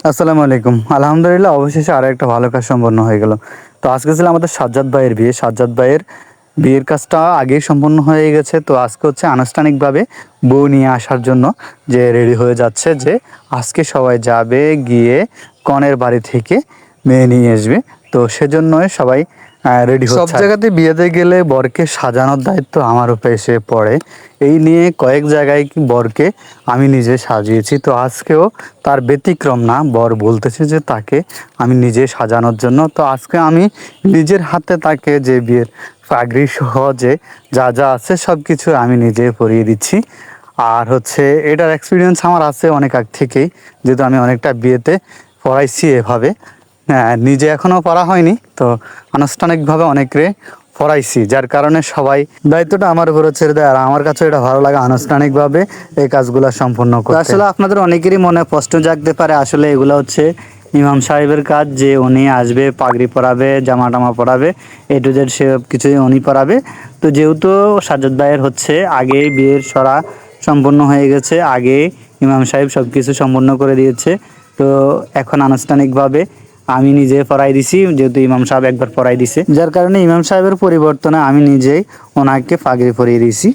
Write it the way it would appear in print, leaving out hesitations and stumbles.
আসসালামু আলাইকুম। আলহামদুলিল্লাহ অবশেষে আরো একটা ভালো কাজ সম্পন্ন হয়ে গেল। তো আজকে ছিল আমাদের সাজ্জাদ ভাইয়ের বিয়ে। সাজ্জাদ ভাইয়ের বিয়ের কাজটা আগেই সম্পন্ন হয়ে গেছে। তো আজকে হচ্ছে আনুষ্ঠানিকভাবে বউ নিয়ে আসার জন্য যে রেডি হয়ে যাচ্ছে, যে আজকে সবাই যাবে গিয়ে কনের বাড়ি থেকে মেয়ে নিয়ে আসবে। তো সেজন্যই সবাই রেডি হচ্ছে। সব জায়গাতে বিয়েতে গেলে বরকে সাজানোর দায়িত্ব আমার উপরে এসে পড়ে। এই নিয়ে কয়েক জায়গায় বরকে আমি নিজে সাজিয়েছি। তো আজকেও তার ব্যতিক্রম না, বর বলতেছে যে তাকে আমি নিজে সাজানোর জন্য। তো আজকে আমি নিজের হাতে তাকে যে বিয়ের পাগড়ি সহ যে যা যা আছে সব কিছু আমি নিজে পরিয়ে দিচ্ছি। আর হচ্ছে এটার এক্সপিরিয়েন্স আমার আছে অনেক আগ থেকেই, যেহেতু আমি অনেকটা বিয়েতে পড়াইছি এভাবে। হ্যাঁ, নিজে এখনও পড়া হয়নি, তো আনুষ্ঠানিকভাবে অনেকরে পড়াইছি, যার কারণে সবাই দায়িত্বটা আমার উপরে ছেড়ে দেয়। আর আমার কাছে এটা ভালো লাগে আনুষ্ঠানিকভাবে এই কাজগুলো সম্পূর্ণ করতে। আসলে আপনাদের অনেকেরই মনে প্রশ্ন জাগতে পারে, আসলে এগুলো হচ্ছে ইমাম সাহেবের কাজ, যে উনি আসবে, পাগড়ি পরাবে, জামা টামা পরাবে, এ টু জেড সব কিছুই উনি পরাবে। তো যেহেতু সাজ্জাদ ভাইয়ের হচ্ছে আগে বিয়ের সরা সম্পূর্ণ হয়ে গেছে, আগে ইমাম সাহেব সব কিছু সম্পূর্ণ করে দিয়েছে, তো এখন আনুষ্ঠানিকভাবে আমি নিজে পড়াই দিছি, যেহেতু ইমাম সাহেব একবার পড়াই দিছে, যার কারণে ইমাম সাহেবের পরিবর্তনে আমি নিজেই ওনাকে পাগড়ি পরিয়ে দিয়েছি।